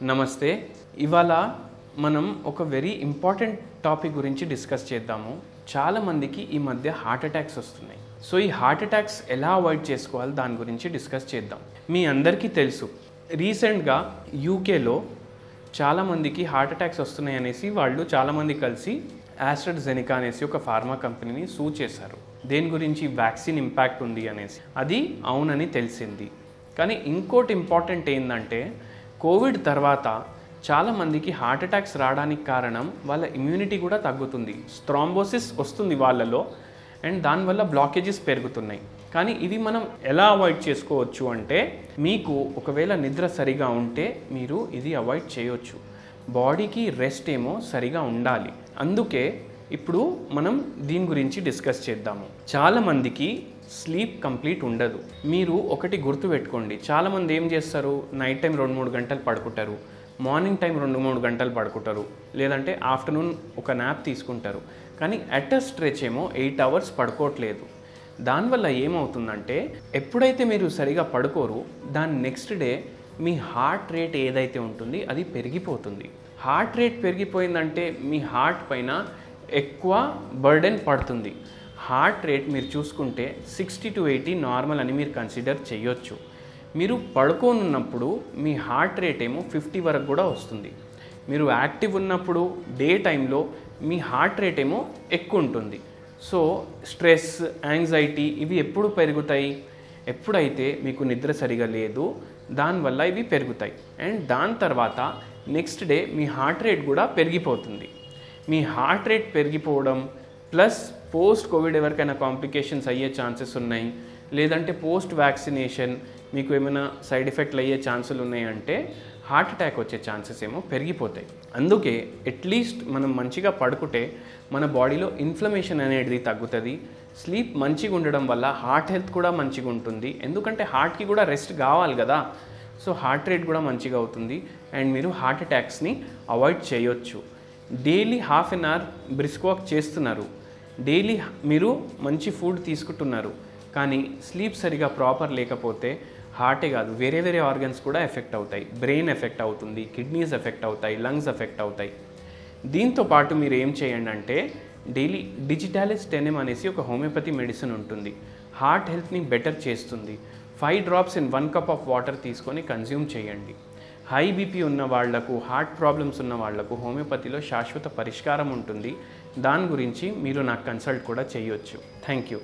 నమస్తే. ఇవాళ మనం ఒక వెరీ ఇంపార్టెంట్ టాపిక్ గురించి డిస్కస్ చేద్దాము. చాలా మందికి ఈ మధ్య హార్ట్ అటాక్స్ వస్తున్నాయి. సో ఈ హార్ట్ అటాక్స్ ఎలా అవాయిడ్ చేసుకోవాలి దాని గురించి డిస్కస్ చేద్దాం. మీ అందరికీ తెలుసు, రీసెంట్గా యూకేలో చాలామందికి హార్ట్ అటాక్స్ వస్తున్నాయి అనేసి వాళ్ళు చాలామంది కలిసి ఆస్ట్రాజెనికా అనేసి ఒక ఫార్మా కంపెనీని సూ చేశారు. దేని గురించి? వ్యాక్సిన్ ఇంపాక్ట్ ఉంది అనేసి. అది అవునని తెలిసింది. కానీ ఇంకోటి ఇంపార్టెంట్ ఏంటంటే, కోవిడ్ తర్వాత చాలామందికి హార్ట్ అటాక్స్ రావడానికి కారణం వాళ్ళ ఇమ్యూనిటీ కూడా తగ్గుతుంది, థ్రాంబోసిస్ వస్తుంది వాళ్ళలో, అండ్ దానివల్ల బ్లాకేజెస్ పెరుగుతున్నాయి. కానీ ఇవి మనం ఎలా అవాయిడ్ చేసుకోవచ్చు అంటే, మీకు ఒకవేళ నిద్ర సరిగా ఉంటే మీరు ఇది అవాయిడ్ చేయొచ్చు. బాడీకి రెస్ట్ ఏమో సరిగా ఉండాలి. అందుకే ఇప్పుడు మనం దీని గురించి డిస్కస్ చేద్దాము. చాలామందికి స్లీప్ కంప్లీట్ ఉండదు. మీరు ఒకటి గుర్తుపెట్టుకోండి, చాలామంది ఏం చేస్తారు, నైట్ టైం 2-3 గంటలు పడుకుంటారు, మార్నింగ్ టైం 2-3 గంటలు పడుకుంటారు, లేదంటే ఆఫ్టర్నూన్ ఒక న్యాప్ తీసుకుంటారు. కానీ అట్ అ స్ట్రెచ్ ఏమో 8 అవర్స్ పడుకోవట్లేదు. దానివల్ల ఏమవుతుందంటే, ఎప్పుడైతే మీరు సరిగా పడుకోరు, దాని నెక్స్ట్ డే మీ హార్ట్ రేట్ ఏదైతే ఉంటుంది అది పెరిగిపోతుంది. హార్ట్ రేట్ పెరిగిపోయిందంటే మీ హార్ట్ పైన ఎక్కువ బర్డెన్ పడుతుంది. హార్ట్ రేట్ మీరు చూసుకుంటే 60 to 80 నార్మల్ అని మీరు కన్సిడర్ చేయొచ్చు. మీరు పడుకోనున్నప్పుడు మీ హార్ట్ రేట్ ఏమో 50 వరకు కూడా వస్తుంది. మీరు యాక్టివ్ ఉన్నప్పుడు డే టైంలో మీ హార్ట్ రేట్ ఏమో ఎక్కువ ఉంటుంది. సో స్ట్రెస్, యాంగ్జైటీ ఇవి ఎప్పుడు పెరుగుతాయి? ఎప్పుడైతే మీకు నిద్ర సరిగా లేదు, దానివల్ల ఇవి పెరుగుతాయి. అండ్ దాని తర్వాత నెక్స్ట్ డే మీ హార్ట్ రేట్ కూడా పెరిగిపోతుంది. మీ హార్ట్ రేట్ పెరిగిపోవడం ప్లస్ పోస్ట్ కోవిడ్ ఎవరికైనా కాంప్లికేషన్స్ అయ్యే ఛాన్సెస్ ఉన్నాయి, లేదంటే పోస్ట్ వ్యాక్సినేషన్ మీకు ఏమైనా సైడ్ ఎఫెక్ట్లు అయ్యే ఛాన్సులు ఉన్నాయంటే హార్ట్ అటాక్ వచ్చే ఛాన్సెస్ ఏమో పెరిగిపోతాయి. అందుకే అట్లీస్ట్ మనం మంచిగా పడుకుంటే మన బాడీలో ఇన్ఫ్లమేషన్ అనేది తగ్గుతుంది. స్లీప్ మంచిగా ఉండడం వల్ల హార్ట్ హెల్త్ కూడా మంచిగా ఉంటుంది. ఎందుకంటే హార్ట్కి కూడా రెస్ట్ కావాలి కదా. సో హార్ట్ రేట్ కూడా మంచిగా అవుతుంది అండ్ మీరు హార్ట్ అటాక్స్ని అవాయిడ్ చేయొచ్చు. Daily ½ an hour brisk walk చేస్తున్నారు, డైలీ మీరు మంచి ఫుడ్ తీసుకుంటున్నారు, కానీ స్లీప్ సరిగా ప్రాపర్ లేకపోతే హార్టే కాదు వేరే వేరే ఆర్గన్స్ కూడా ఎఫెక్ట్ అవుతాయి. బ్రెయిన్ ఎఫెక్ట్ అవుతుంది, కిడ్నీస్ ఎఫెక్ట్ అవుతాయి, లంగ్స్ ఎఫెక్ట్ అవుతాయి. దీంతో పాటు మీరు ఏం చేయండి అంటే, డైలీ డిజిటాలిస్ 10mg అనేసి ఒక హోమియోపతి మెడిసిన్ ఉంటుంది. హార్ట్ హెల్త్ని బెటర్ చేస్తుంది. 5 drops in 1 cup of water తీసుకొని కన్జ్యూమ్ చేయండి. హై బీపీ ఉన్న వాళ్లకు, హార్ట్ ప్రాబ్లమ్స్ ఉన్న వాళ్లకు హోమియోపతిలో శాశ్వత పరిష్కారం ఉంటుంది. దాని గురించి మీరు నాకు కన్సల్ట్ కూడా చేయొచ్చు. Thank you.